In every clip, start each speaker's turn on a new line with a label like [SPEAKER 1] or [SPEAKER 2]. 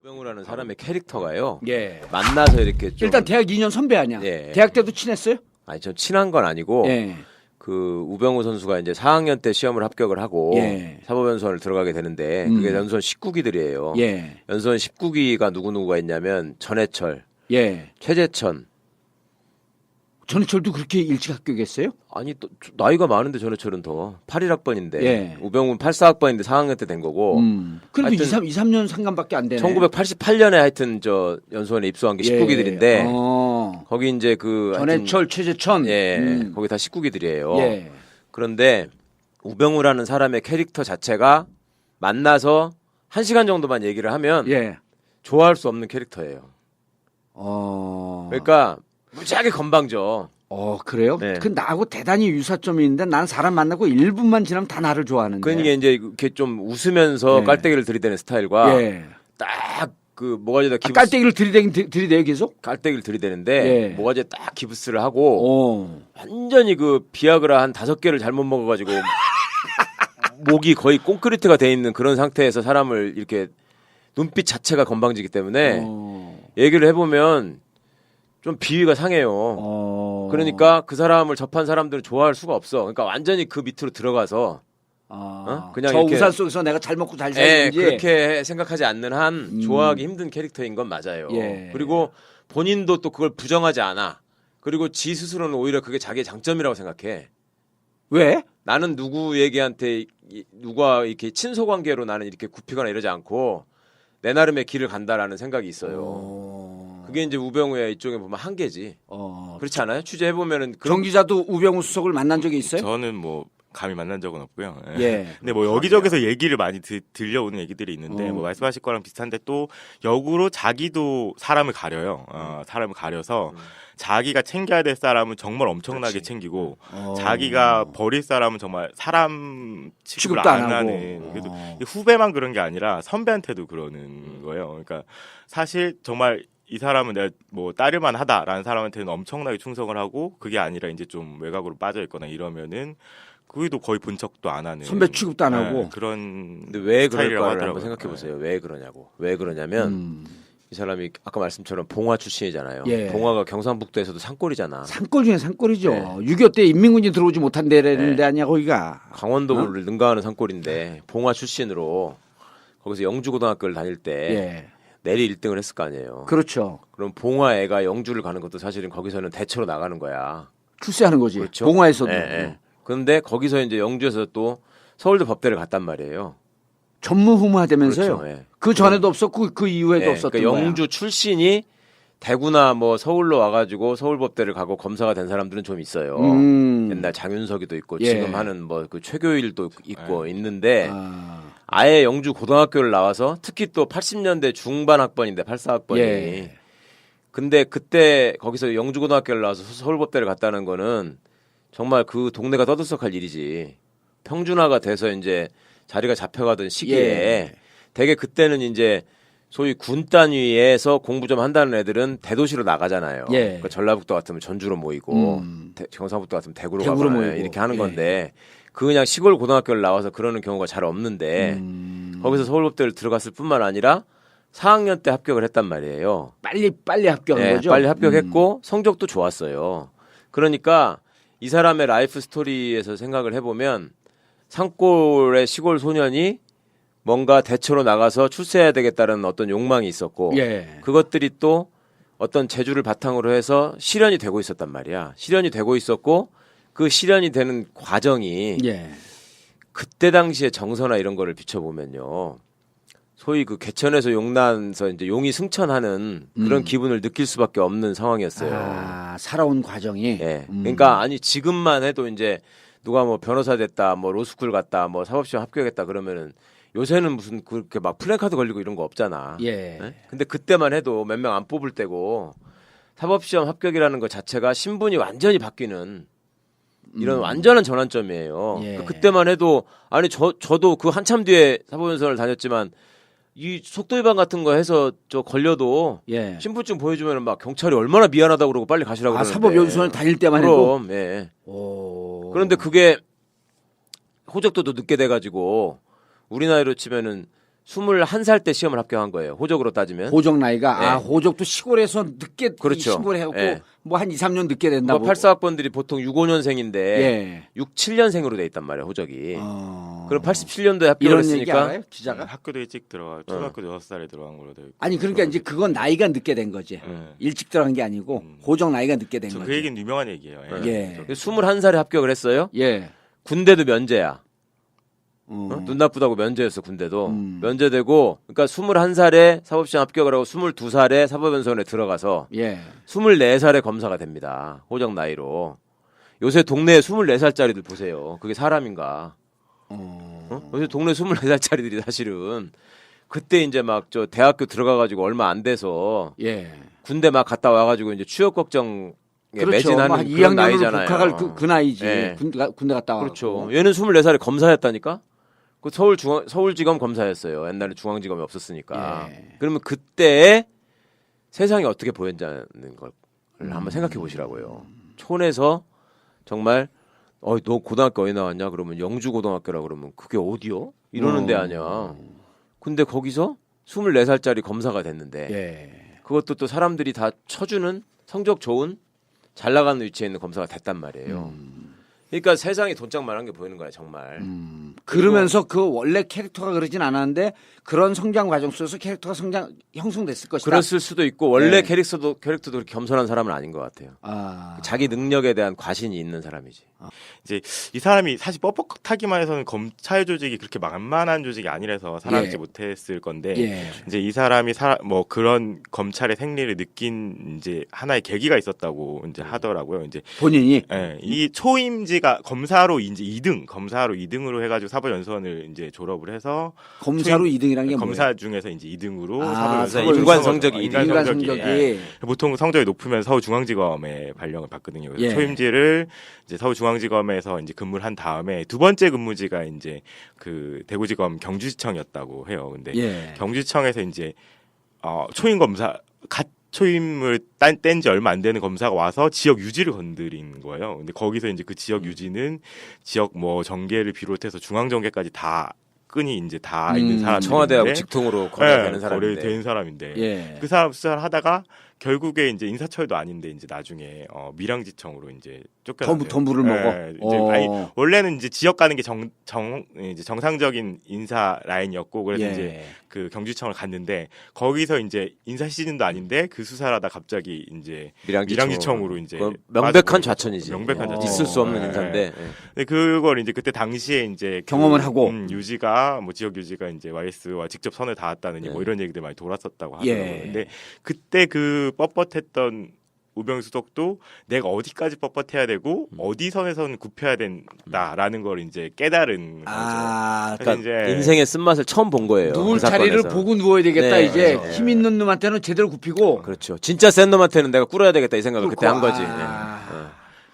[SPEAKER 1] 우병우라는 사람의 캐릭터가요.
[SPEAKER 2] 예.
[SPEAKER 1] 만나서 이렇게 좀
[SPEAKER 2] 일단 대학 2년 선배 아니야.
[SPEAKER 1] 예.
[SPEAKER 2] 대학 때도 친했어요?
[SPEAKER 1] 아니 전 친한 건 아니고
[SPEAKER 2] 예.
[SPEAKER 1] 그 우병우 선수가 이제 4학년 때 시험을 합격을 하고
[SPEAKER 2] 예.
[SPEAKER 1] 사법연수원을 들어가게 되는데 그게 연수원 19기들이에요.
[SPEAKER 2] 예.
[SPEAKER 1] 연수원 19기가 누구누구가 있냐면 전해철,
[SPEAKER 2] 예.
[SPEAKER 1] 최재천.
[SPEAKER 2] 전해철도 그렇게 일찍 합격했어요?
[SPEAKER 1] 아니 또 나이가 많은데 전해철은 더 81학번인데
[SPEAKER 2] 예.
[SPEAKER 1] 우병우는 84학번인데 4학년 때 된 거고
[SPEAKER 2] 그래도
[SPEAKER 1] 하여튼
[SPEAKER 2] 2, 3년 상관밖에 안 되네.
[SPEAKER 1] 1988년에 하여튼 저 연수원에 입소한 게 19기들인데 거기 이제 그
[SPEAKER 2] 전해철, 최재천.
[SPEAKER 1] 예, 거기 다 19기들이에요.
[SPEAKER 2] 예.
[SPEAKER 1] 그런데 우병우라는 사람의 캐릭터 자체가 만나서 1시간 정도만 얘기를 하면
[SPEAKER 2] 예.
[SPEAKER 1] 좋아할 수 없는 캐릭터예요. 그러니까 무지하게 건방져.
[SPEAKER 2] 그래요?
[SPEAKER 1] 네.
[SPEAKER 2] 그 나하고 대단히 유사점이 있는데 난 사람 만나고 1분만 지나면 다 나를 좋아하는데.
[SPEAKER 1] 그러니까 이제 이렇게 좀 웃으면서
[SPEAKER 2] 예.
[SPEAKER 1] 깔때기를 들이대는 스타일과
[SPEAKER 2] 예.
[SPEAKER 1] 딱 그 뭐가지다
[SPEAKER 2] 깔때기를 들이대요 계속?
[SPEAKER 1] 깔때기를 들이대는데
[SPEAKER 2] 예.
[SPEAKER 1] 뭐가지 딱 기부스를 하고 완전히 그 비아그라 한 5개를 잘못 먹어가지고 목이 거의 콘크리트가 돼 있는 그런 상태에서 사람을 이렇게 눈빛 자체가 건방지기 때문에 얘기를 해보면 좀 비위가 상해요. 그러니까 그 사람을 접한 사람들은 좋아할 수가 없어. 그러니까 완전히 그 밑으로 들어가서 그냥
[SPEAKER 2] 저
[SPEAKER 1] 이렇게
[SPEAKER 2] 우산 속에서 내가 잘 먹고 잘
[SPEAKER 1] 예,
[SPEAKER 2] 살는지
[SPEAKER 1] 그렇게 생각하지 않는 한 좋아하기 힘든 캐릭터인 건 맞아요.
[SPEAKER 2] 예.
[SPEAKER 1] 그리고 본인도 또 그걸 부정하지 않아. 그리고 지 스스로는 오히려 그게 자기의 장점이라고 생각해.
[SPEAKER 2] 왜?
[SPEAKER 1] 나는 누구 얘기한테 누가 이렇게 친소 관계로 나는 이렇게 굽히거나 이러지 않고 내 나름의 길을 간다라는 생각이 있어요. 그게 이제 우병우의 이쪽에 보면 한계지. 그렇지 않아요? 취재해 보면은
[SPEAKER 2] 정 기자도 우병우 수석을 만난 적이 있어요?
[SPEAKER 3] 저는 뭐 감히 만난 적은 없고요.
[SPEAKER 2] 예.
[SPEAKER 3] 근데 뭐 여기저기서 얘기를 많이 들려오는 얘기들이 있는데 뭐 말씀하실 거랑 비슷한데 또 역으로 자기도 사람을 가려요. 사람을 가려서 자기가 챙겨야 될 사람은 정말 엄청나게
[SPEAKER 1] 그렇지.
[SPEAKER 3] 챙기고 자기가 버릴 사람은 정말 사람 취급을
[SPEAKER 2] 취급도 안
[SPEAKER 3] 안
[SPEAKER 2] 하고.
[SPEAKER 3] 하는. 그래도 후배만 그런 게 아니라 선배한테도 그러는 거예요. 그러니까 사실 정말 이 사람은 내가 뭐 따를만 하다라는 사람한테는 엄청나게 충성을 하고 그게 아니라 이제 좀 외곽으로 빠져 있거나 이러면은 그게도 거의 본 척도 안 하는
[SPEAKER 2] 선배 취급도 안 하고.
[SPEAKER 3] 그런
[SPEAKER 1] 근데 왜
[SPEAKER 3] 스타일이라고
[SPEAKER 1] 그럴까를 한번
[SPEAKER 3] 하더라고요.
[SPEAKER 1] 생각해 보세요. 왜 그러냐고. 왜 그러냐면 이 사람이 아까 말씀처럼 봉화 출신이잖아요.
[SPEAKER 2] 예.
[SPEAKER 1] 봉화가 경상북도에서도 산골이잖아.
[SPEAKER 2] 산골 중에 산골이죠.
[SPEAKER 1] 네.
[SPEAKER 2] 6.25 때 인민군이 들어오지 못한 데라는 데 아니야 거기가.
[SPEAKER 1] 강원도를 능가하는 산골인데 봉화 출신으로 거기서 영주고등학교를 다닐 때
[SPEAKER 2] 예.
[SPEAKER 1] 내리 1등을 했을 거 아니에요.
[SPEAKER 2] 그렇죠.
[SPEAKER 1] 그럼 봉화 애가 영주를 가는 것도 사실은 거기서는 대처로 나가는 거야.
[SPEAKER 2] 출세하는 거지.
[SPEAKER 1] 그렇죠?
[SPEAKER 2] 봉화에서도.
[SPEAKER 1] 예, 예. 그런데 거기서 이제 영주에서 또 서울대 법대를 갔단 말이에요.
[SPEAKER 2] 전무후무하다면서요.
[SPEAKER 1] 그렇죠, 예.
[SPEAKER 2] 그 전에도 없었고 그 이후에도
[SPEAKER 1] 예,
[SPEAKER 2] 없었던
[SPEAKER 1] 그러니까
[SPEAKER 2] 거야.
[SPEAKER 1] 영주 출신이 대구나 뭐 서울로 와가지고 서울법대를 가고 검사가 된 사람들은 좀 있어요. 옛날 장윤석이도 있고
[SPEAKER 2] 예.
[SPEAKER 1] 지금 하는 뭐 그 최교일도 있고 있는데
[SPEAKER 2] 아.
[SPEAKER 1] 아예 영주 고등학교를 나와서 특히 또 80년대 중반 학번인데 84학번이
[SPEAKER 2] 예.
[SPEAKER 1] 근데 그때 거기서 영주 고등학교를 나와서 서울법대를 갔다는 거는 정말 그 동네가 떠들썩할 일이지. 평준화가 돼서 이제 자리가 잡혀가던 시기에
[SPEAKER 2] 예.
[SPEAKER 1] 되게 그때는 이제 소위 군 단위에서 공부 좀 한다는 애들은 대도시로 나가잖아요.
[SPEAKER 2] 예.
[SPEAKER 1] 그러니까 전라북도 같으면 전주로 모이고 경상북도 같으면 대구로
[SPEAKER 2] 대구로
[SPEAKER 1] 가거나
[SPEAKER 2] 모이고.
[SPEAKER 1] 이렇게 하는
[SPEAKER 2] 예.
[SPEAKER 1] 건데 그 그냥 시골 고등학교를 나와서 그러는 경우가 잘 없는데 거기서 서울법대를 들어갔을 뿐만 아니라 4학년 때 합격을 했단 말이에요.
[SPEAKER 2] 빨리 합격한
[SPEAKER 1] 예,
[SPEAKER 2] 거죠.
[SPEAKER 1] 빨리 합격했고 성적도 좋았어요. 그러니까 이 사람의 라이프 스토리에서 생각을 해보면 산골의 시골 소년이 뭔가 대처로 나가서 출세해야 되겠다는 어떤 욕망이 있었고
[SPEAKER 2] 예.
[SPEAKER 1] 그것들이 또 어떤 재주를 바탕으로 해서 실현이 되고 있었단 말이야. 실현이 되고 있었고 그 실현이 되는 과정이
[SPEAKER 2] 예.
[SPEAKER 1] 그때 당시에 정서나 이런 거를 비춰보면요. 소위 그 개천에서 용나서 이제 용이 승천하는 그런 기분을 느낄 수밖에 없는 상황이었어요.
[SPEAKER 2] 아, 살아온 과정이.
[SPEAKER 1] 예. 그러니까 아니 지금만 해도 이제 누가 뭐 변호사 됐다, 뭐 로스쿨 갔다, 뭐 사법시험 합격했다 그러면은 요새는 무슨 그렇게 막 플래카드 걸리고 이런 거 없잖아.
[SPEAKER 2] 예.
[SPEAKER 1] 예? 근데 그때만 해도 몇 명 안 뽑을 때고 사법시험 합격이라는 것 자체가 신분이 완전히 바뀌는 이런 완전한 전환점이에요.
[SPEAKER 2] 예.
[SPEAKER 1] 그러니까 그때만 해도 아니 저도 그 한참 뒤에 사법연수원을 다녔지만 이 속도 위반 같은 거 해서 저 걸려도
[SPEAKER 2] 예.
[SPEAKER 1] 신분증 보여주면 막 경찰이 얼마나 미안하다고 그러고 빨리 가시라고
[SPEAKER 2] 아,
[SPEAKER 1] 그러는데.
[SPEAKER 2] 사법연수원을 다닐 때만 해도.
[SPEAKER 1] 그럼 예.
[SPEAKER 2] 오.
[SPEAKER 1] 그런데 그게 호적도도 늦게 돼가지고 우리 나이로 치면은 21살 때 시험을 합격한 거예요. 호적으로 따지면.
[SPEAKER 2] 호적 나이가
[SPEAKER 1] 네.
[SPEAKER 2] 호적도 시골에서 늦게
[SPEAKER 1] 그렇죠.
[SPEAKER 2] 신고를 해갖고
[SPEAKER 1] 네.
[SPEAKER 2] 뭐 한 2, 3년 늦게 된다고.
[SPEAKER 1] 84학번들이 보통 65년생인데
[SPEAKER 2] 예.
[SPEAKER 1] 67년생으로 돼 있단 말이에요. 호적이.
[SPEAKER 2] 어...
[SPEAKER 1] 그럼 87년도에 합격을
[SPEAKER 2] 이런 얘기
[SPEAKER 1] 했으니까
[SPEAKER 2] 알아요? 기자가?
[SPEAKER 3] 학교도 일찍 들어가 초등학교 6살에 들어간 걸로 되어 있고.
[SPEAKER 2] 아니 그러니까 이제 그건 나이가 늦게 된 거지. 일찍 들어간 게 아니고 호적 나이가 늦게 된 거지.
[SPEAKER 3] 그 얘기는 유명한 얘기예요.
[SPEAKER 2] 예.
[SPEAKER 1] 21살에 합격을 했어요.
[SPEAKER 2] 예.
[SPEAKER 1] 군대도 면제야.
[SPEAKER 2] 어.
[SPEAKER 1] 눈 나쁘다고 면제였어 군대도. 면제되고 그러니까 21살에 사법시험 합격을 하고 22살에 사법연수원에 들어가서
[SPEAKER 2] 예.
[SPEAKER 1] 24살에 검사가 됩니다. 호적 나이로. 요새 동네에 24살짜리들 보세요. 그게 사람인가. 요새 동네 24살짜리들이 사실은 그때 이제 막 저 대학교 들어가가지고 얼마 안 돼서
[SPEAKER 2] 예.
[SPEAKER 1] 군대 막 갔다 와가지고 이제 취업 걱정에
[SPEAKER 2] 그렇죠.
[SPEAKER 1] 매진하는
[SPEAKER 2] 뭐한
[SPEAKER 1] 그런
[SPEAKER 2] 2학년으로
[SPEAKER 1] 나이잖아요.
[SPEAKER 2] 복학할 그 나이지.
[SPEAKER 1] 예.
[SPEAKER 2] 군대 갔다 와.
[SPEAKER 1] 그렇죠. 얘는 24살에 검사였다니까? 그 서울지검 검사였어요. 옛날에 중앙지검이 없었으니까.
[SPEAKER 2] 예.
[SPEAKER 1] 그러면 그때 세상이 어떻게 보였냐는 걸 한번 생각해 보시라고요. 촌에서 정말 너 고등학교 어디 나왔냐? 그러면 영주고등학교라 그러면 그게 어디요? 이러는 데 아니야. 근데 거기서 24살짜리 검사가 됐는데
[SPEAKER 2] 예.
[SPEAKER 1] 그것도 또 사람들이 다 쳐주는 성적 좋은 잘 나가는 위치에 있는 검사가 됐단 말이에요. 그러니까 세상이 돈짝만한 게 보이는 거야 정말.
[SPEAKER 2] 그러면서 그 원래 캐릭터가 그러진 않았는데 그런 성장 과정 속에서 캐릭터가 형성됐을 것이다.
[SPEAKER 1] 그랬을 수도 있고 원래
[SPEAKER 2] 네.
[SPEAKER 1] 캐릭터도 그렇게 겸손한 사람은 아닌 것 같아요.
[SPEAKER 2] 아.
[SPEAKER 1] 자기 능력에 대한 과신이 있는 사람이지.
[SPEAKER 3] 이제 이 사람이 사실 뻣뻣하기만 해서는 검찰 조직이 그렇게 만만한 조직이 아니라서 살아남지
[SPEAKER 2] 예.
[SPEAKER 3] 못했을 건데
[SPEAKER 2] 예.
[SPEAKER 3] 이제 이 사람이 뭐 그런 검찰의 생리를 느낀 이제 하나의 계기가 있었다고 이제 하더라고요. 이제
[SPEAKER 2] 본인이
[SPEAKER 3] 예, 이 초임지가 검사로 이제 2등, 검사로 2등으로 해가지고 사법연수원을 이제 졸업을 해서
[SPEAKER 2] 검사로 2등이란 게
[SPEAKER 3] 검사
[SPEAKER 2] 뭐예요?
[SPEAKER 3] 중에서 이제 2등으로
[SPEAKER 2] 아,
[SPEAKER 3] 사법연수원
[SPEAKER 1] 인간 성적이
[SPEAKER 3] 인간
[SPEAKER 2] 인간
[SPEAKER 3] 성적이
[SPEAKER 2] 성적이
[SPEAKER 3] 예. 보통 성적이 높으면 서울중앙지검에 발령을 받거든요. 그래서
[SPEAKER 2] 예.
[SPEAKER 3] 초임지를 이제 서울중앙지검에서 이제 근무를 한 다음에 두 번째 근무지가 이제 그 대구지검 경주지청이었다고 해요. 근데
[SPEAKER 2] 예.
[SPEAKER 3] 경주지청에서 이제 초임 검사 갓 초임을 뗀 지 얼마 안 되는 검사가 와서 지역 유지를 건드린 거예요. 근데 거기서 이제 그 지역 유지는 지역 뭐 정계를 비롯해서 중앙 정계까지 다 끈이 이제 다 있는 사람.
[SPEAKER 1] 청와대하고 직통으로 거래되는 사람인데.
[SPEAKER 3] 거래된 사람인데.
[SPEAKER 2] 예.
[SPEAKER 3] 그 사람 수사를 하다가 결국에 이제 인사처에도 아닌데 이제 나중에 밀양지청으로 이제 쫓겨났어요.
[SPEAKER 2] 더 물을 먹어.
[SPEAKER 3] 이제 아니, 원래는 이제 지역 가는 게 이제 정상적인 인사 라인이었고 그래서
[SPEAKER 2] 예.
[SPEAKER 3] 이제 그 경주청을 갔는데 거기서 이제 인사 시즌도 아닌데 그 수사를 하다 갑자기 이제 밀양지청으로 이제
[SPEAKER 1] 명백한
[SPEAKER 3] 빠져버리고.
[SPEAKER 1] 좌천이지.
[SPEAKER 3] 명백한 좌천.
[SPEAKER 1] 있을 수 없는
[SPEAKER 3] 예.
[SPEAKER 1] 인사인데.
[SPEAKER 3] 근데 그걸 이제 그때 당시에 이제
[SPEAKER 2] 경험을 하고.
[SPEAKER 3] 유지가 뭐 지역 유지가 이제 YS와 직접 선을 닿았다느니 뭐 이런 얘기들 많이 돌았었다고 하더라고요.
[SPEAKER 2] 예.
[SPEAKER 3] 근데 그때 그 뻣뻣했던 우병수덕도 내가 어디까지 뻣뻣해야 되고 어디 선에서는 굽혀야 된다라는 걸 이제 깨달은
[SPEAKER 2] 아,
[SPEAKER 3] 거죠.
[SPEAKER 1] 그러니까
[SPEAKER 3] 그래서 이제
[SPEAKER 1] 인생의 쓴맛을 처음 본 거예요.
[SPEAKER 2] 누울
[SPEAKER 1] 그
[SPEAKER 2] 자리를
[SPEAKER 1] 사건에서.
[SPEAKER 2] 보고 누워야 되겠다
[SPEAKER 1] 네,
[SPEAKER 2] 이제
[SPEAKER 1] 그렇죠.
[SPEAKER 2] 힘 있는 놈한테는 제대로 굽히고.
[SPEAKER 1] 그렇죠. 진짜 센 놈한테는 내가 꿇어야 되겠다 이 생각을 그때 한 거지.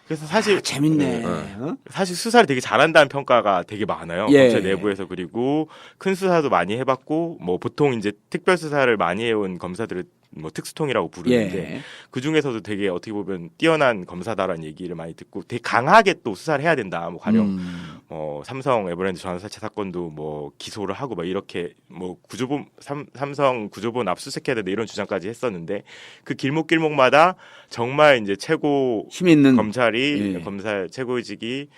[SPEAKER 3] 그래서 사실
[SPEAKER 2] 재밌네. 어?
[SPEAKER 3] 사실 수사를 되게 잘한다는 평가가 되게 많아요.
[SPEAKER 2] 예.
[SPEAKER 3] 검찰 내부에서. 그리고 큰 수사도 많이 해봤고 뭐 보통 이제 특별 수사를 많이 해온 검사들을 뭐 특수통이라고 부르는데
[SPEAKER 2] 예.
[SPEAKER 3] 그 중에서도 되게 어떻게 보면 뛰어난 검사다라는 얘기를 많이 듣고 되게 강하게 또 수사를 해야 된다. 뭐 가령 삼성 에버랜드 전화사채 사건도 뭐 기소를 하고 막 이렇게 뭐 구조본 삼성 구조본 압수수색해야 된다 이런 주장까지 했었는데 그 길목길목마다 정말 이제 최고
[SPEAKER 2] 힘 있는
[SPEAKER 3] 검찰이
[SPEAKER 2] 예.
[SPEAKER 3] 검사 최고직이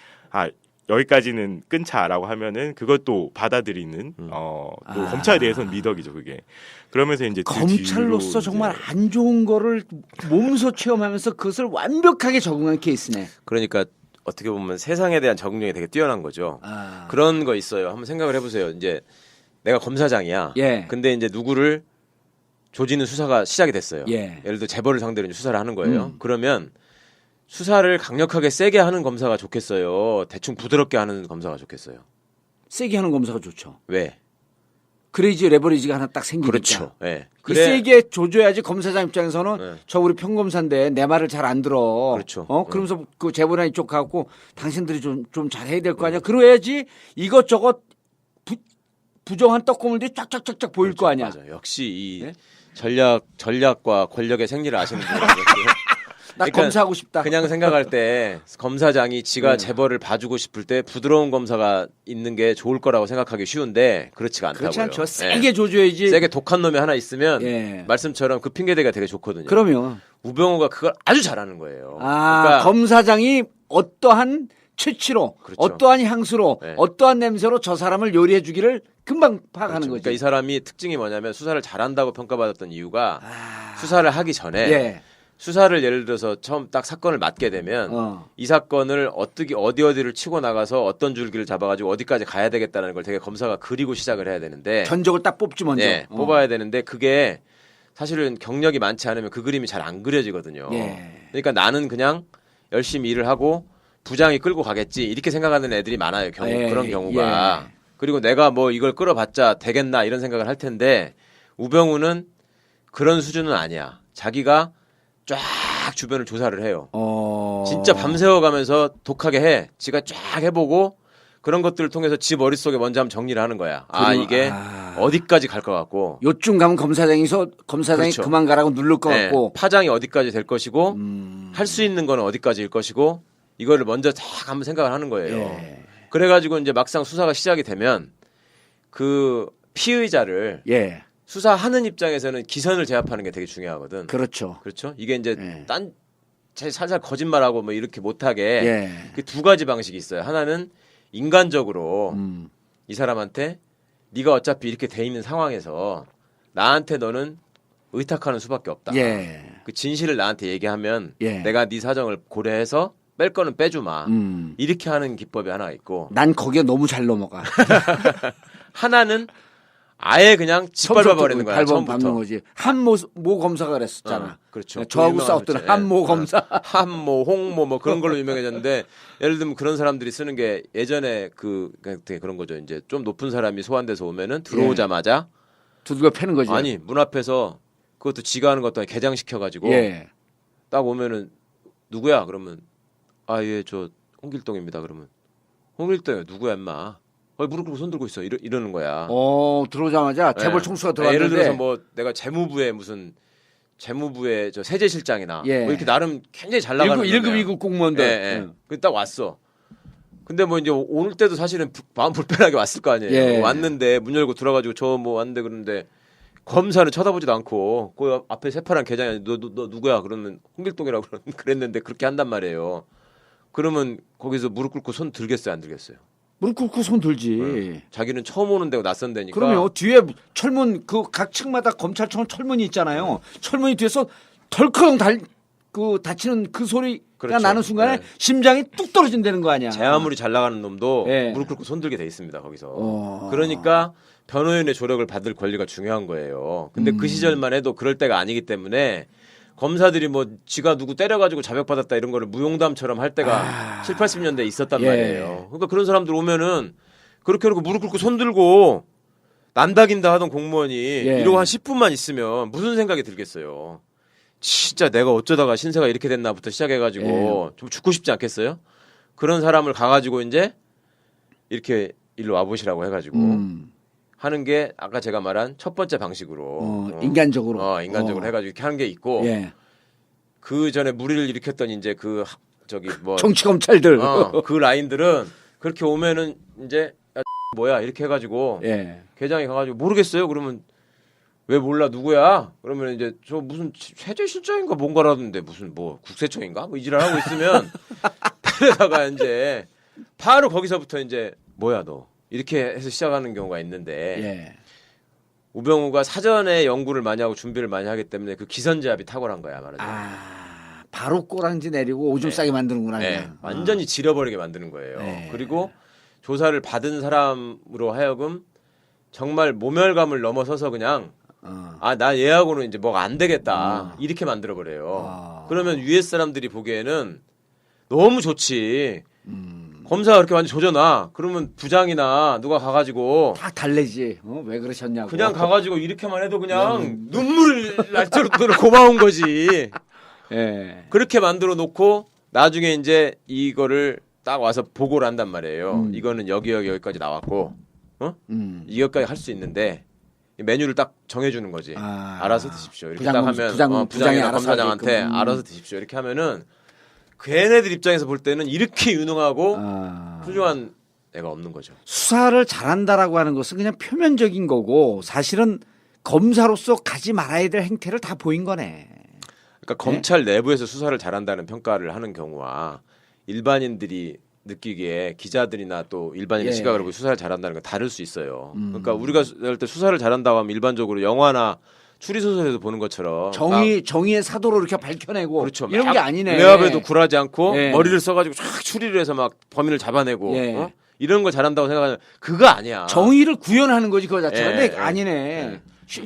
[SPEAKER 3] 여기까지는 끊자라고 하면은 그것도 받아들이는 또 검찰에 대해서는 미덕이죠 그게. 그러면서 이제
[SPEAKER 2] 검찰로서
[SPEAKER 3] 뒤로
[SPEAKER 2] 정말
[SPEAKER 3] 이제
[SPEAKER 2] 안 좋은 거를 몸소 체험하면서 그것을 완벽하게 적응한 케이스네.
[SPEAKER 1] 그러니까 어떻게 보면 세상에 대한 적응력이 되게 뛰어난 거죠.
[SPEAKER 2] 아.
[SPEAKER 1] 그런 거 있어요. 한번 생각을 해보세요. 이제 내가 검사장이야.
[SPEAKER 2] 예.
[SPEAKER 1] 근데 이제 누구를 조지는 수사가 시작이 됐어요.
[SPEAKER 2] 예.
[SPEAKER 1] 예를 들어 재벌을 상대로 이제 수사를 하는 거예요. 그러면 수사를 강력하게 세게 하는 검사가 좋겠어요. 대충 부드럽게 하는 검사가 좋겠어요.
[SPEAKER 2] 세게 하는 검사가 좋죠.
[SPEAKER 1] 왜?
[SPEAKER 2] 그래야지 레버리지가 하나 딱 생기니까.
[SPEAKER 1] 그렇죠. 예.
[SPEAKER 2] 이 세게 조져야지 검사장 입장에서는
[SPEAKER 1] 네.
[SPEAKER 2] 저 우리 평검사인데 내 말을 잘 안 들어.
[SPEAKER 1] 그렇죠.
[SPEAKER 2] 그러면서 그 재벌이나 이쪽 가고 당신들이 좀 잘해야 될 거 아니야. 그래야지 이것저것 부정한 떡고물들이 쫙쫙쫙쫙 보일 거 아니야.
[SPEAKER 1] 맞아. 역시 이
[SPEAKER 2] 네?
[SPEAKER 1] 전략과 권력의 생리를 아시는 분이
[SPEAKER 2] 나
[SPEAKER 1] 그러니까
[SPEAKER 2] 검사하고 싶다.
[SPEAKER 1] 그냥 생각할 때 검사장이 지가 재벌을 봐주고 싶을 때 부드러운 검사가 있는 게 좋을 거라고 생각하기 쉬운데 그렇지가 않다고요.
[SPEAKER 2] 그렇지 않죠.
[SPEAKER 1] 예.
[SPEAKER 2] 세게 조져야지.
[SPEAKER 1] 세게 독한 놈이 하나 있으면
[SPEAKER 2] 예.
[SPEAKER 1] 말씀처럼 그 핑계대기가 되게 좋거든요.
[SPEAKER 2] 그러면
[SPEAKER 1] 우병우가 그걸 아주 잘하는 거예요.
[SPEAKER 2] 아,
[SPEAKER 1] 그러니까
[SPEAKER 2] 검사장이 어떠한 채취로,
[SPEAKER 1] 그렇죠.
[SPEAKER 2] 어떠한 향수로,
[SPEAKER 1] 네.
[SPEAKER 2] 어떠한 냄새로 저 사람을 요리해 주기를 금방 파악하는
[SPEAKER 1] 그렇죠.
[SPEAKER 2] 거죠.
[SPEAKER 1] 그러니까 이 사람이 특징이 뭐냐면 수사를 잘한다고 평가받았던 이유가
[SPEAKER 2] 아.
[SPEAKER 1] 수사를 하기 전에
[SPEAKER 2] 예.
[SPEAKER 1] 수사를 예를 들어서 처음 딱 사건을 맡게 되면 이 사건을 어디를 치고 나가서 어떤 줄기를 잡아가지고 어디까지 가야 되겠다는 걸 되게 검사가 그리고 시작을 해야 되는데
[SPEAKER 2] 전적을 딱 뽑지 먼저.
[SPEAKER 1] 네, 뽑아야 되는데 그게 사실은 경력이 많지 않으면 그 그림이 잘 안 그려지거든요.
[SPEAKER 2] 예.
[SPEAKER 1] 그러니까 나는 그냥 열심히 일을 하고 부장이 끌고 가겠지 이렇게 생각하는 애들이 많아요.
[SPEAKER 2] 예,
[SPEAKER 1] 그런 경우가.
[SPEAKER 2] 예.
[SPEAKER 1] 그리고 내가 뭐 이걸 끌어봤자 되겠나 이런 생각을 할 텐데 우병우는 그런 수준은 아니야. 자기가 쫙 주변을 조사를 해요. 진짜 밤새워가면서 독하게 해. 지가 쫙 해보고 그런 것들을 통해서 지 머릿속에 먼저 한번 정리를 하는 거야. 이게 어디까지 갈 것 같고
[SPEAKER 2] 요쯤 가면 검사장이
[SPEAKER 1] 그렇죠.
[SPEAKER 2] 그만 가라고 누를 것
[SPEAKER 1] 네,
[SPEAKER 2] 같고.
[SPEAKER 1] 파장이 어디까지 될 것이고 할 수 있는 거는 어디까지일 것이고 이거를 먼저 딱 한번 생각을 하는 거예요.
[SPEAKER 2] 예.
[SPEAKER 1] 그래가지고 이제 막상 수사가 시작이 되면 그 피의자를
[SPEAKER 2] 예.
[SPEAKER 1] 수사하는 입장에서는 기선을 제압하는 게 되게 중요하거든.
[SPEAKER 2] 그렇죠.
[SPEAKER 1] 그렇죠? 이게 이제
[SPEAKER 2] 예.
[SPEAKER 1] 살살 거짓말하고 뭐 이렇게 못하게
[SPEAKER 2] 예.
[SPEAKER 1] 그 두 가지 방식이 있어요. 하나는 인간적으로 이 사람한테 네가 어차피 이렇게 돼 있는 상황에서 나한테 너는 의탁하는 수밖에 없다.
[SPEAKER 2] 예.
[SPEAKER 1] 그 진실을 나한테 얘기하면
[SPEAKER 2] 예.
[SPEAKER 1] 내가 네 사정을 고려해서 뺄 거는 빼주마. 이렇게 하는 기법이 하나 있고
[SPEAKER 2] 난 거기에 너무 잘 넘어가.
[SPEAKER 1] 하나는 아예 그냥 짓밟아 버리는 거야.
[SPEAKER 2] 밟는
[SPEAKER 1] 처음부터.
[SPEAKER 2] 거지. 한모 검사가 그랬었잖아.
[SPEAKER 1] 그렇죠.
[SPEAKER 2] 저하고
[SPEAKER 1] 그
[SPEAKER 2] 싸웠던
[SPEAKER 1] 유명한
[SPEAKER 2] 한모 검사.
[SPEAKER 1] 한모, 홍모 뭐 그런 걸로 유명해졌는데 예를 들면 그런 사람들이 쓰는 게 예전에 되게 그런 거죠. 이제 좀 높은 사람이 소환돼서 오면은 들어오자마자
[SPEAKER 2] 두들겨 패는 거지.
[SPEAKER 1] 아니 문 앞에서 그것도 지가 하는 것도 아니고 개장시켜 가지고
[SPEAKER 2] 예.
[SPEAKER 1] 딱 오면은 누구야? 그러면 예 저 홍길동입니다. 그러면 홍길동이 누구야 임마? 무릎 꿇고 손 들고 있어. 이러는 거야.
[SPEAKER 2] 들어오자마자 재벌
[SPEAKER 1] 네.
[SPEAKER 2] 총수가 들어왔는데.
[SPEAKER 1] 예를 들어서 뭐 내가 재무부의 저 세제실장이나
[SPEAKER 2] 예.
[SPEAKER 1] 뭐 이렇게 나름 굉장히 잘 나가는
[SPEAKER 2] 1급,
[SPEAKER 1] 놈이야.
[SPEAKER 2] 2급 공무원들.
[SPEAKER 1] 예. 딱 왔어. 근데 뭐 이제 오늘 때도 사실은 마음 불편하게 왔을 거 아니에요.
[SPEAKER 2] 예.
[SPEAKER 1] 왔는데 문 열고 들어가지고 저 뭐 왔는데 그러는데 검사는 쳐다보지도 않고 그 앞에 새파란 계장이 너 누구야? 그러면 홍길동이라고 그랬는데 그렇게 한단 말이에요. 그러면 거기서 무릎 꿇고 손 들겠어요, 안 들겠어요?
[SPEAKER 2] 무릎 꿇고 손 들지.
[SPEAKER 1] 자기는 처음 오는 데고 낯선 데니까.
[SPEAKER 2] 그러면 뒤에 철문 각 층마다 검찰청 철문이 있잖아요. 철문이 뒤에서 덜컹 다치는 그 소리가
[SPEAKER 1] 그렇죠.
[SPEAKER 2] 나는 순간에
[SPEAKER 1] 네.
[SPEAKER 2] 심장이 뚝 떨어진다는 거 아니야.
[SPEAKER 1] 제 아무리 잘 나가는 놈도
[SPEAKER 2] 예.
[SPEAKER 1] 무릎 꿇고 손들게 돼 있습니다 거기서. 그러니까 변호인의 조력을 받을 권리가 중요한 거예요. 근데 그 시절만 해도 그럴 때가 아니기 때문에 검사들이 뭐 지가 누구 때려가지고 자백받았다 이런 거를 무용담처럼 할 때가 7, 80년대에 있었단
[SPEAKER 2] 예.
[SPEAKER 1] 말이에요. 그러니까 그런 사람들 오면은 그렇게 해놓고 무릎 꿇고 손 들고 난다긴다 하던 공무원이 이러고 한 10분만 있으면 무슨 생각이 들겠어요. 진짜 내가 어쩌다가 신세가 이렇게 됐나부터 시작해가지고 좀 죽고 싶지 않겠어요? 그런 사람을 가가지고 이제 이렇게 일로 와보시라고 해가지고 하는 게 아까 제가 말한 첫 번째 방식으로
[SPEAKER 2] 인간적으로
[SPEAKER 1] 인간적으로 해가지고 이렇게 하는 게 있고
[SPEAKER 2] 예.
[SPEAKER 1] 그 전에 무리를 일으켰던 이제 뭐
[SPEAKER 2] 정치 검찰들
[SPEAKER 1] 그 라인들은 그렇게 오면은 이제 야, 뭐야 이렇게 해가지고
[SPEAKER 2] 예.
[SPEAKER 1] 계장이 가가지고 모르겠어요. 그러면 왜 몰라 누구야? 그러면 이제 저 무슨 세제실장인가 뭔가라던데 무슨 뭐 국세청인가 뭐 이지랄 하고 있으면 그러다가 이제 바로 거기서부터 이제 뭐야 너 이렇게 해서 시작하는 경우가 있는데
[SPEAKER 2] 예.
[SPEAKER 1] 우병우가 사전에 연구를 많이 하고 준비를 많이 하기 때문에 그 기선제압이 탁월한 거야 말하자면.
[SPEAKER 2] 바로 꼬랑지 내리고 오줌 싸게 만드는구나. 그냥.
[SPEAKER 1] 완전히 지려버리게 만드는 거예요.
[SPEAKER 2] 네.
[SPEAKER 1] 그리고 조사를 받은 사람으로 하여금 정말 모멸감을 넘어서서 그냥 나 얘하고는 이제 뭐가 안 되겠다 이렇게 만들어 버려요. 그러면 위에 사람들이 보기에는 너무 좋지. 검사가 그렇게 완전 조져놔. 그러면 부장이나 누가 가가지고
[SPEAKER 2] 다 달래지. 왜 그러셨냐고.
[SPEAKER 1] 그냥 가가지고 이렇게만 해도 그냥 눈물을 날 정도로 고마운 거지.
[SPEAKER 2] 예.
[SPEAKER 1] 그렇게 만들어 놓고 나중에 이제 이거를 딱 와서 보고를 한단 말이에요. 이거는 여기까지 나왔고, 이것까지 할 수 있는데 메뉴를 딱 정해주는 거지. 알아서 드십시오. 이렇게 딱 하면
[SPEAKER 2] 부장이
[SPEAKER 1] 부장이나
[SPEAKER 2] 알아서
[SPEAKER 1] 검사장한테
[SPEAKER 2] 하게끔.
[SPEAKER 1] 알아서 드십시오. 이렇게 하면은 걔네들 입장에서 볼 때는 이렇게 유능하고 훌륭한 애가 없는 거죠.
[SPEAKER 2] 수사를 잘한다라고 하는 것은 그냥 표면적인 거고 사실은 검사로서 가지 말아야 될 행태를 다 보인 거네.
[SPEAKER 1] 그러니까 검찰 내부에서 수사를 잘한다는 평가를 하는 경우와 일반인들이 느끼기에 기자들이나 또 일반인의
[SPEAKER 2] 예.
[SPEAKER 1] 시각으로 보고 수사를 잘한다는 건 다를 수 있어요. 그러니까 우리가 할 때 수사를 잘한다고 하면 일반적으로 영화나 추리소설에서 보는 것처럼
[SPEAKER 2] 정의의 사도로 이렇게 밝혀내고
[SPEAKER 1] 그렇죠.
[SPEAKER 2] 이런
[SPEAKER 1] 막
[SPEAKER 2] 게 아니네.
[SPEAKER 1] 외압에도 굴하지 않고
[SPEAKER 2] 예.
[SPEAKER 1] 머리를 써가지고 쫙 추리를 해서 막 범인을 잡아내고
[SPEAKER 2] 예.
[SPEAKER 1] 이런 걸 잘한다고 생각하면 그거 아니야.
[SPEAKER 2] 정의를 구현하는 거지 그거 자체가.
[SPEAKER 1] 예,
[SPEAKER 2] 근데
[SPEAKER 1] 예.
[SPEAKER 2] 아니네.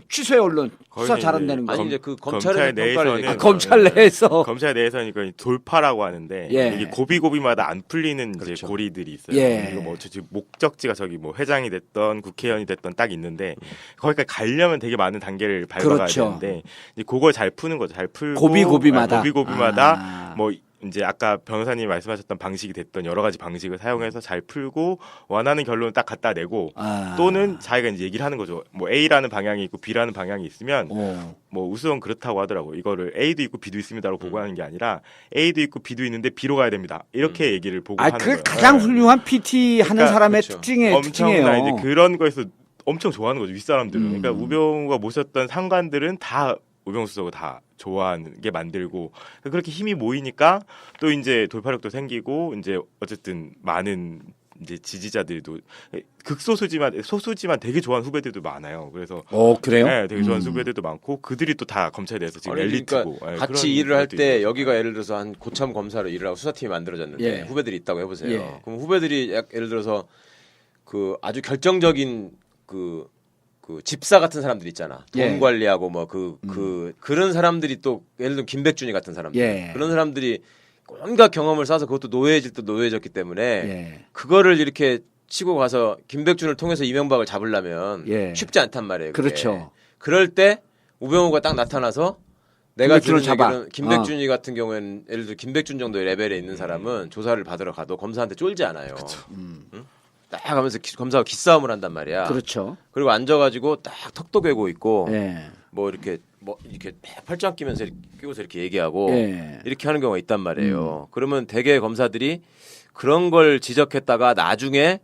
[SPEAKER 2] 취소해 언론 수사
[SPEAKER 3] 거기는
[SPEAKER 2] 잘한다는 거.
[SPEAKER 1] 아니 이제 그
[SPEAKER 3] 검찰
[SPEAKER 1] 검찰의 평가를
[SPEAKER 3] 내에서는-
[SPEAKER 1] 얘기하는
[SPEAKER 2] 검찰 내에서
[SPEAKER 3] 검찰 내에서는 이거 돌파라고 하는데
[SPEAKER 2] 예.
[SPEAKER 3] 이게 고비고비마다 안 풀리는
[SPEAKER 1] 그렇죠.
[SPEAKER 3] 이제 고리들이 있어요.
[SPEAKER 2] 예.
[SPEAKER 3] 이거 뭐 지금 목적지가 저기 뭐 회장이 됐던 국회의원이 됐던 딱 있는데 거기까지 가려면 되게 많은 단계를 밟아가야
[SPEAKER 2] 그렇죠.
[SPEAKER 3] 되는데 이제 그걸 잘 푸는 거죠. 잘 풀고
[SPEAKER 2] 고비고비마다.
[SPEAKER 3] 고비고비마다 뭐 이제 아까 변호사님이 말씀하셨던 방식이 됐던 여러 가지 방식을 사용해서 잘 풀고 원하는 결론을 딱 갖다 내고 또는 자기가 이제 얘기를 하는 거죠. 뭐 A라는 방향이 있고 B라는 방향이 있으면 뭐 우수원 그렇다고 하더라고. 이거를 A도 있고 B도 있습니다라고 보고하는 게 아니라 A도 있고 B도 있는데 B로 가야 됩니다. 이렇게 얘기를 보고하는
[SPEAKER 2] 그게
[SPEAKER 3] 거예요.
[SPEAKER 2] 가장
[SPEAKER 3] 네.
[SPEAKER 2] 훌륭한 PT 하는
[SPEAKER 3] 그러니까
[SPEAKER 2] 사람의
[SPEAKER 1] 그렇죠.
[SPEAKER 2] 특징이에요.
[SPEAKER 3] 엄청나 이제 그런 거에서 엄청 좋아하는 거죠. 윗사람들은. 그러니까
[SPEAKER 2] 음.
[SPEAKER 3] 우병우가 모셨던 상관들은 다 우병우 수석을 다 좋아하는 게 만들고 그렇게 힘이 모이니까 또 이제 돌파력도 생기고 이제 어쨌든 많은 이제 지지자들도 소수지만 되게 좋아하는 후배들도 많아요. 그래서
[SPEAKER 2] 그래요?
[SPEAKER 3] 네, 되게 좋아하는 후배들도 많고 그들이 또 다 검찰에 대해서 지금
[SPEAKER 1] 아니,
[SPEAKER 3] 엘리트고
[SPEAKER 1] 그러니까
[SPEAKER 3] 네,
[SPEAKER 1] 같이
[SPEAKER 3] 그런
[SPEAKER 1] 일을 할
[SPEAKER 3] 후배들이
[SPEAKER 1] 때
[SPEAKER 3] 있어요.
[SPEAKER 1] 여기가 예를 들어서 한 고참 검사로 일을 하고 수사팀이 만들어졌는데
[SPEAKER 2] 예.
[SPEAKER 1] 후배들이 있다고 해보세요.
[SPEAKER 2] 예.
[SPEAKER 1] 그럼 후배들이 예를 들어서 그 아주 결정적인 그 집사 같은 사람들 있잖아. 돈
[SPEAKER 2] 예.
[SPEAKER 1] 관리하고 뭐 그런 사람들이 또 예를 들면 김백준이 같은 사람들
[SPEAKER 2] 예.
[SPEAKER 1] 그런 사람들이 온갖 경험을 쌓아서 그것도 노예질 때 노예졌기 때문에
[SPEAKER 2] 예.
[SPEAKER 1] 그거를 이렇게 치고 가서 김백준을 통해서 이명박을 잡으려면
[SPEAKER 2] 예.
[SPEAKER 1] 쉽지 않단 말이에요. 그게.
[SPEAKER 2] 그렇죠.
[SPEAKER 1] 그럴 때 우병우가 딱 나타나서 내가
[SPEAKER 2] 김백준을
[SPEAKER 1] 주는
[SPEAKER 2] 잡아.
[SPEAKER 1] 얘기는 김백준이 같은 경우에는 예를 들어 김백준 정도의 레벨에 있는 사람은 조사를 받으러 가도 검사한테 쫄지 않아요. 응? 딱 하면서 검사와 기싸움을 한단 말이야.
[SPEAKER 2] 그렇죠.
[SPEAKER 1] 그리고 앉아가지고 딱 턱도 괴고 있고
[SPEAKER 2] 예.
[SPEAKER 1] 뭐 이렇게 팔짱 끼면서 끼고서 이렇게 얘기하고
[SPEAKER 2] 예.
[SPEAKER 1] 이렇게 하는 경우가 있단 말이에요. 그러면 대개 검사들이 그런 걸 지적했다가 나중에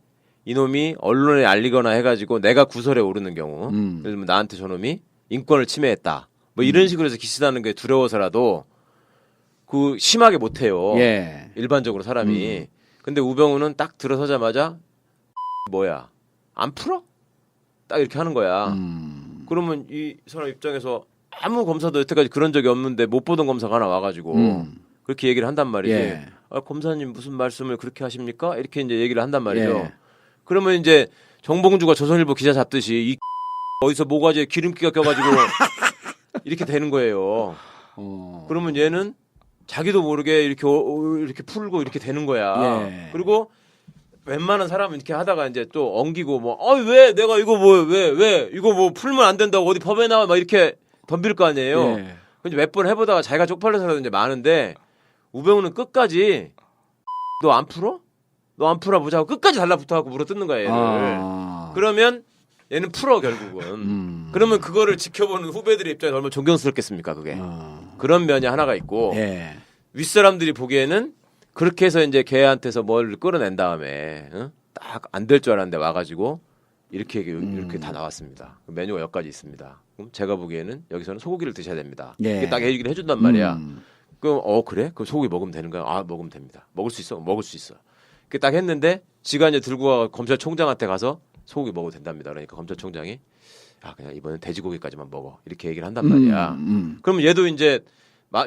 [SPEAKER 1] 이놈이 언론에 알리거나 해가지고 내가 구설에 오르는 경우 예를 들면 나한테 저놈이 인권을 침해했다 뭐 이런 식으로 해서 기시다는 게 두려워서라도 그 심하게 못해요.
[SPEAKER 2] 예.
[SPEAKER 1] 일반적으로 사람이. 근데 우병우는 딱 들어서자마자 뭐야 안 풀어? 딱 이렇게 하는 거야. 그러면 이 사람 입장에서 아무 검사도 여태까지 그런 적이 없는데 못 보던 검사가 하나 와가지고 그렇게 얘기를 한단 말이지.
[SPEAKER 2] 예.
[SPEAKER 1] 검사님 무슨 말씀을 그렇게 하십니까? 이렇게 이제 얘기를 한단 말이죠.
[SPEAKER 2] 예.
[SPEAKER 1] 그러면 이제 정봉주가 조선일보 기자 잡듯이 이 어디서 모가지에 기름기가 껴가지고 이렇게 되는 거예요. 그러면 얘는 자기도 모르게 이렇게 풀고 이렇게 되는 거야.
[SPEAKER 2] 예.
[SPEAKER 1] 그리고 웬만한 사람은 이렇게 하다가 이제 또 엉기고 뭐, 왜 내가 이거 왜 이거 뭐 풀면 안 된다고 어디 법에 나와 막 이렇게 덤빌 거 아니에요.
[SPEAKER 2] 예.
[SPEAKER 1] 근데 몇 번 해보다가 자기가 쪽팔려서라도 이제 많은데 우병우는 끝까지 너 안 풀어? 너 안 풀어 보자고 끝까지 달라붙어갖고 물어뜯는 거야 얘를. 그러면 얘는 풀어 결국은. 그러면 그거를 지켜보는 후배들의 입장에서 얼마나 존경스럽겠습니까 그게. 그런 면이 하나가 있고
[SPEAKER 2] 예.
[SPEAKER 1] 윗사람들이 보기에는 그렇게 해서 이제 걔한테서 뭘 끌어낸 다음에 딱 안 될 줄 알았는데 와가지고 이렇게 다 나왔습니다. 메뉴가 여기까지 있습니다. 그럼 제가 보기에는 여기서는 소고기를 드셔야 됩니다.
[SPEAKER 2] 예.
[SPEAKER 1] 이게 딱 얘기를 해준단 말이야. 그럼 그래? 그럼 소고기 먹으면 되는 거야? 먹으면 됩니다. 먹을 수 있어? 먹을 수 있어. 그렇게 딱 했는데 지가 이제 들고 와 검찰총장한테 가서 소고기 먹어도 된답니다. 그러니까 검찰총장이 그냥 이번엔 돼지고기까지만 먹어 이렇게 얘기를 한단 말이야. 그러면 얘도 이제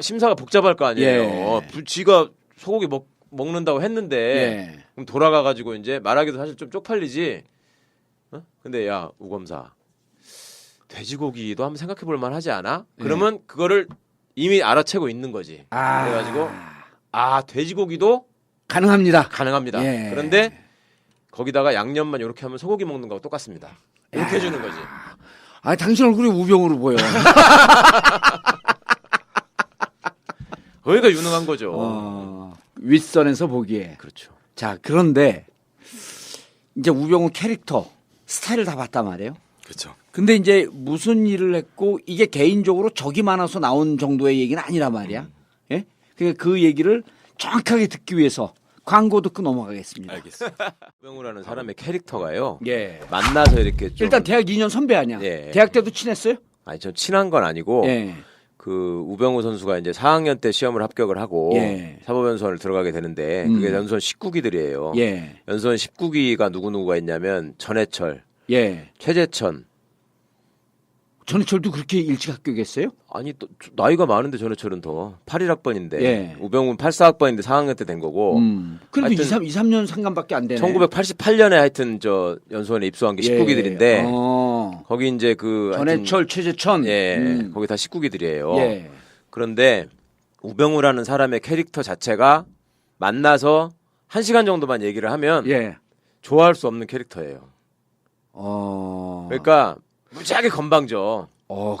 [SPEAKER 1] 심사가 복잡할 거 아니에요.
[SPEAKER 2] 예.
[SPEAKER 1] 지가 소고기 먹는다고 했는데
[SPEAKER 2] 예.
[SPEAKER 1] 그럼 돌아가가지고 이제 말하기도 사실 좀 쪽팔리지. 근데 야 우검사 돼지고기도 한번 생각해볼 만하지 않아? 그러면 그거를 이미 알아채고 있는 거지. 그래가지고 돼지고기도
[SPEAKER 2] 가능합니다.
[SPEAKER 1] 가능합니다.
[SPEAKER 2] 예.
[SPEAKER 1] 그런데 거기다가 양념만 이렇게 하면 소고기 먹는 거하고 똑같습니다. 이렇게 해주는 거지.
[SPEAKER 2] 당신 얼굴이 우병우로 보여.
[SPEAKER 1] 거기가 유능한 거죠.
[SPEAKER 2] 윗선에서 보기에.
[SPEAKER 1] 그렇죠.
[SPEAKER 2] 자, 그런데 이제 우병우 캐릭터 스타일을 다 봤단 말이에요.
[SPEAKER 3] 그렇죠.
[SPEAKER 2] 근데 이제 무슨 일을 했고 이게 개인적으로 적이 많아서 나온 정도의 얘기는 아니란 말이야. 예? 그러니까 그 얘기를 정확하게 듣기 위해서 광고 듣고 넘어가겠습니다.
[SPEAKER 3] 알겠습니다.
[SPEAKER 1] 우병우라는 사람의 캐릭터가요.
[SPEAKER 2] 예.
[SPEAKER 1] 만나서 이렇게 좀
[SPEAKER 2] 일단 대학 2년 선배 아니야.
[SPEAKER 1] 예.
[SPEAKER 2] 대학 때도 친했어요?
[SPEAKER 1] 아니 전 친한 건 아니고
[SPEAKER 2] 예.
[SPEAKER 1] 그 우병우 선수가 이제 4학년 때 시험을 합격을 하고
[SPEAKER 2] 예.
[SPEAKER 1] 사법연수원을 들어가게 되는데 그게 연수원 19기들이에요.
[SPEAKER 2] 예.
[SPEAKER 1] 연수원 19기가 누구누구가 있냐면 전해철,
[SPEAKER 2] 예.
[SPEAKER 1] 최재천.
[SPEAKER 2] 전해철도 그렇게 일찍 합격했어요?
[SPEAKER 1] 아니 또 나이가 많은데 전해철은 더 81학번인데
[SPEAKER 2] 예.
[SPEAKER 1] 우병우는 84학번인데 4학년 때 된 거고
[SPEAKER 2] 그래도
[SPEAKER 1] 하여튼
[SPEAKER 2] 2, 3년 상관밖에 안 되네.
[SPEAKER 1] 1988년에 하여튼 저 연수원에 입소한 게 19기들인데 거기 이제 그
[SPEAKER 2] 전해철, 최재천.
[SPEAKER 1] 예, 거기 다 19기들이에요.
[SPEAKER 2] 예.
[SPEAKER 1] 그런데 우병우라는 사람의 캐릭터 자체가 만나서 1시간 정도만 얘기를 하면
[SPEAKER 2] 예.
[SPEAKER 1] 좋아할 수 없는 캐릭터예요. 그러니까 무지하게 건방져.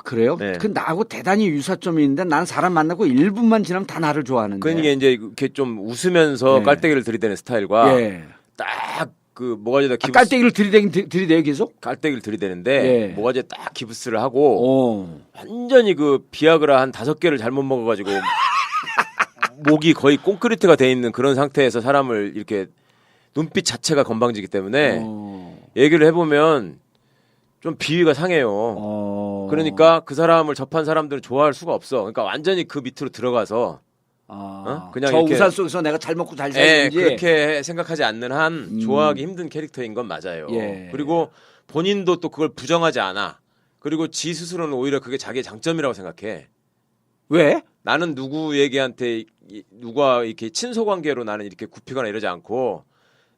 [SPEAKER 2] 그래요?
[SPEAKER 1] 네.
[SPEAKER 2] 그 나하고 대단히 유사점이 있는데 나는 사람 만나고 1분만 지나면 다 나를 좋아하는데.
[SPEAKER 1] 그러니까 이제 이렇게 좀 웃으면서
[SPEAKER 2] 예.
[SPEAKER 1] 깔때기를 들이대는 스타일과
[SPEAKER 2] 예.
[SPEAKER 1] 딱 그 뭐가지에다
[SPEAKER 2] 깔때기를 들이대요 계속?
[SPEAKER 1] 깔때기를 들이대는데
[SPEAKER 2] 예.
[SPEAKER 1] 뭐가지에 딱 기부스를 하고 완전히 그 비아그라 한 5개를 잘못 먹어가지고 목이 거의 콘크리트가 돼 있는 그런 상태에서 사람을 이렇게 눈빛 자체가 건방지기 때문에 얘기를 해보면 좀 비위가 상해요. 그러니까 그 사람을 접한 사람들은 좋아할 수가 없어. 그러니까 완전히 그 밑으로 들어가서 그냥
[SPEAKER 2] 저
[SPEAKER 1] 이렇게
[SPEAKER 2] 우산 속에서 내가 잘 먹고 잘
[SPEAKER 1] 예,
[SPEAKER 2] 살지.
[SPEAKER 1] 그렇게 생각하지 않는 한 좋아하기 힘든 캐릭터인 건 맞아요.
[SPEAKER 2] 예.
[SPEAKER 1] 그리고 본인도 또 그걸 부정하지 않아. 그리고 지 스스로는 오히려 그게 자기의 장점이라고 생각해.
[SPEAKER 2] 왜?
[SPEAKER 1] 나는 누구에게한테 누가 이렇게 친소 관계로 나는 이렇게 굽히거나 이러지 않고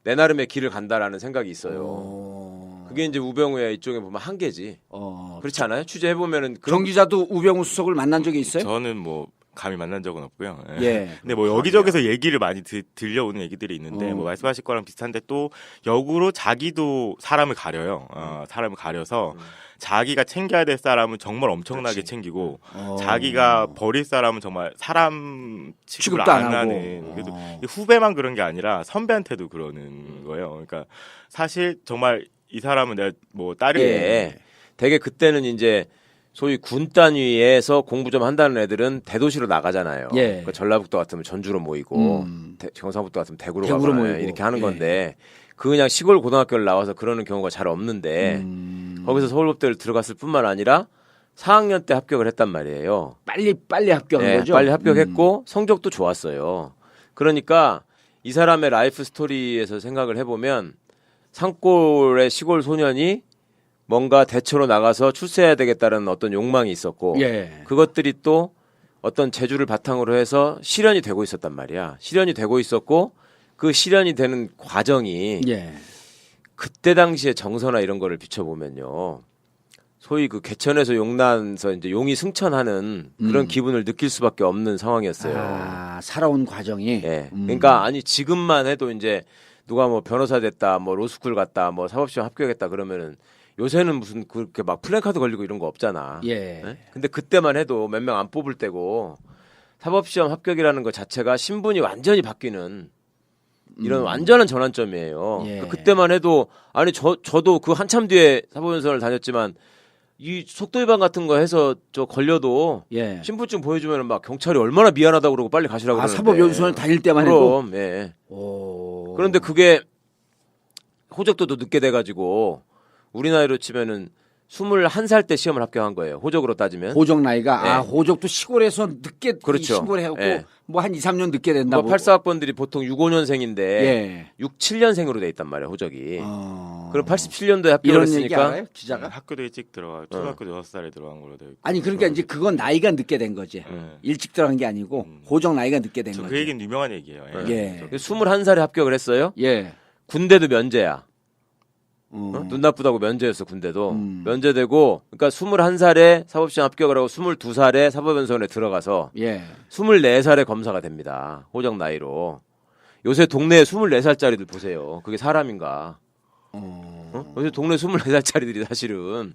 [SPEAKER 1] 내 나름의 길을 간다라는 생각이 있어요. 그게 이제 우병우의 이쪽에 보면 한계지. 그렇지 않아요? 취재해 보면은
[SPEAKER 2] 정 기자도 우병우 수석을 만난 적이 있어요?
[SPEAKER 3] 저는 뭐 감히 만난 적은 없고요. 예.
[SPEAKER 2] 예.
[SPEAKER 3] 근데 뭐 여기저기서 얘기를 많이 들려오는 얘기들이 있는데 뭐 말씀하실 거랑 비슷한데 또 역으로 자기도 사람을 가려요. 사람을 가려서 자기가 챙겨야 될 사람은 정말 엄청나게 챙기고 자기가 버릴 사람은 정말 사람 취급을
[SPEAKER 2] 취급도 안
[SPEAKER 3] 안
[SPEAKER 2] 하고.
[SPEAKER 3] 하는. 그래도 후배만 그런 게 아니라 선배한테도 그러는 거예요. 그러니까 사실 정말 이 사람은 내가 뭐 딸이
[SPEAKER 1] 예. 되게 그때는 이제 소위 군 단위에서 공부 좀 한다는 애들은 대도시로 나가잖아요.
[SPEAKER 2] 예.
[SPEAKER 1] 그러니까 전라북도 같으면 전주로 모이고 경상북도 같으면 대구로
[SPEAKER 2] 대구로
[SPEAKER 1] 가거나
[SPEAKER 2] 모이고.
[SPEAKER 1] 이렇게 하는
[SPEAKER 2] 예.
[SPEAKER 1] 건데 그 그냥 시골 고등학교를 나와서 그러는 경우가 잘 없는데 거기서 서울법대를 들어갔을 뿐만 아니라 4학년 때 합격을 했단 말이에요.
[SPEAKER 2] 빨리 합격한
[SPEAKER 1] 예,
[SPEAKER 2] 거죠?
[SPEAKER 1] 빨리 합격했고 성적도 좋았어요. 그러니까 이 사람의 라이프 스토리에서 생각을 해보면 산골의 시골 소년이 뭔가 대처로 나가서 출세해야 되겠다는 어떤 욕망이 있었고
[SPEAKER 2] 예.
[SPEAKER 1] 그것들이 또 어떤 재주를 바탕으로 해서 실현이 되고 있었단 말이야. 실현이 되고 있었고 그 실현이 되는 과정이
[SPEAKER 2] 예.
[SPEAKER 1] 그때 당시에 정서나 이런 거를 비춰보면요. 소위 그 개천에서 용나서 이제 용이 승천하는 그런 기분을 느낄 수밖에 없는 상황이었어요.
[SPEAKER 2] 살아온 과정이.
[SPEAKER 1] 예. 그러니까 아니 지금만 해도 이제 누가 뭐 변호사 됐다, 뭐 로스쿨 갔다, 뭐 사법시험 합격했다 그러면은 요새는 무슨 그렇게 막 플랜카드 걸리고 이런 거 없잖아.
[SPEAKER 2] 예.
[SPEAKER 1] 예? 근데 그때만 해도 몇 명 안 뽑을 때고 사법시험 합격이라는 것 자체가 신분이 완전히 바뀌는 이런 완전한 전환점이에요.
[SPEAKER 2] 예.
[SPEAKER 1] 그때만 해도 아니 저도 그 한참 뒤에 사법연수원을 다녔지만 이 속도 위반 같은 거 해서 저 걸려도
[SPEAKER 2] 예.
[SPEAKER 1] 신분증 보여주면 막 경찰이 얼마나 미안하다고 그러고 빨리 가시라고 그러는데.
[SPEAKER 2] 사법연수원 다닐 때만 해도.
[SPEAKER 1] 그럼 예.
[SPEAKER 2] 오.
[SPEAKER 1] 그런데 그게 호적도도 늦게 돼가지고 우리 나이로 치면은 21살 때 시험을 합격한 거예요. 호적으로 따지면.
[SPEAKER 2] 호적 나이가
[SPEAKER 1] 네.
[SPEAKER 2] 호적도 시골에서 늦게
[SPEAKER 1] 그렇죠.
[SPEAKER 2] 신고를 해갖고
[SPEAKER 1] 예.
[SPEAKER 2] 뭐 한 2, 3년 늦게 된다고.
[SPEAKER 1] 84학번들이 보통 65년생인데
[SPEAKER 2] 예.
[SPEAKER 1] 67년생으로 돼 있단 말이에요. 호적이.
[SPEAKER 2] 어.
[SPEAKER 1] 그럼 87년도에 합격을
[SPEAKER 2] 이런 얘기
[SPEAKER 1] 했으니까
[SPEAKER 2] 알아요? 기자가?
[SPEAKER 3] 학교도 일찍 들어가 초등학교 6살에 들어간 걸로 되어 있고.
[SPEAKER 2] 아니 그러니까 이제 그건 나이가 늦게 된 거지. 일찍 들어간 게 아니고 호적 나이가 늦게 된 거지.
[SPEAKER 3] 그 얘기는 유명한 얘기예요.
[SPEAKER 2] 예.
[SPEAKER 1] 21살에 합격을 했어요.
[SPEAKER 2] 예.
[SPEAKER 1] 군대도 면제야. 눈 나쁘다고 면제였어 군대도. 면제되고 그러니까 21살에 사법시험 합격을 하고 22살에 사법연수원에 들어가서
[SPEAKER 2] 예.
[SPEAKER 1] 24살에 검사가 됩니다. 호적 나이로. 요새 동네에 24살짜리들 보세요. 그게 사람인가? 요새 동네 24살짜리들이 사실은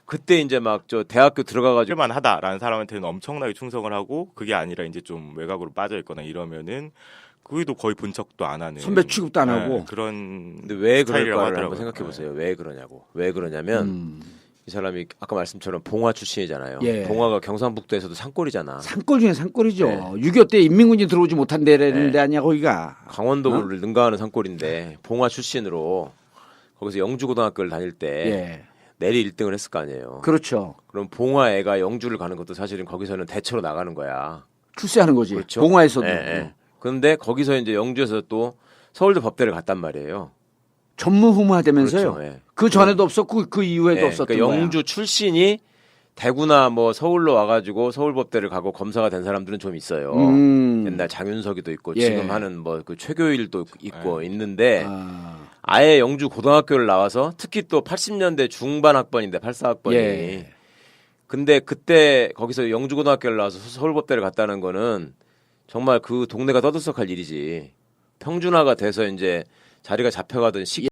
[SPEAKER 1] 그때 이제 막 저 대학교 들어가가지고
[SPEAKER 3] 만 하다라는 사람한테는 엄청나게 충성을 하고 그게 아니라 이제 좀 외곽으로 빠져 있거나 이러면은 그게도 거의 본 척도 안 하는
[SPEAKER 2] 선배 취급도 안 하고.
[SPEAKER 3] 그런
[SPEAKER 1] 근데 왜
[SPEAKER 3] 스타일이라고
[SPEAKER 1] 그럴까를 한번
[SPEAKER 3] 하더라고요.
[SPEAKER 1] 생각해 보세요. 왜 그러냐고. 왜 그러냐면 이 사람이 아까 말씀처럼 봉화 출신이잖아요.
[SPEAKER 2] 예.
[SPEAKER 1] 봉화가 경상북도에서도 산골이잖아.
[SPEAKER 2] 산골 중에 산골이죠.
[SPEAKER 1] 네.
[SPEAKER 2] 6.25 때 인민군이 들어오지 못한 데라는
[SPEAKER 1] 네.
[SPEAKER 2] 데 아니야 거기가.
[SPEAKER 1] 강원도를 능가하는 산골인데 봉화 출신으로 거기서 영주고등학교를 다닐 때
[SPEAKER 2] 예.
[SPEAKER 1] 내리 1등을 했을 거 아니에요.
[SPEAKER 2] 그렇죠.
[SPEAKER 1] 그럼 봉화 애가 영주를 가는 것도 사실은 거기서는 대처로 나가는 거야.
[SPEAKER 2] 출세하는 거지.
[SPEAKER 1] 그렇죠?
[SPEAKER 2] 봉화에서도.
[SPEAKER 1] 예, 예. 그런데 거기서 이제 영주에서 또 서울대 법대를 갔단 말이에요.
[SPEAKER 2] 전무후무하다면서요.
[SPEAKER 1] 그렇죠, 예.
[SPEAKER 2] 그 전에도 없었고 그 이후에도
[SPEAKER 1] 예,
[SPEAKER 2] 없었던
[SPEAKER 1] 그러니까
[SPEAKER 2] 거야.
[SPEAKER 1] 영주 출신이 대구나 뭐 서울로 와가지고 서울법대를 가고 검사가 된 사람들은 좀 있어요. 옛날 장윤석이도 있고
[SPEAKER 2] 예.
[SPEAKER 1] 지금 하는 뭐 그 최교일도 있고 있는데
[SPEAKER 2] 아.
[SPEAKER 1] 아예 영주 고등학교를 나와서 특히 또 80년대 중반 학번인데 84학번이
[SPEAKER 2] 예.
[SPEAKER 1] 근데 그때 거기서 영주 고등학교를 나와서 서울법대를 갔다는 거는 정말 그 동네가 떠들썩할 일이지. 평준화가 돼서 이제 자리가 잡혀가던 시기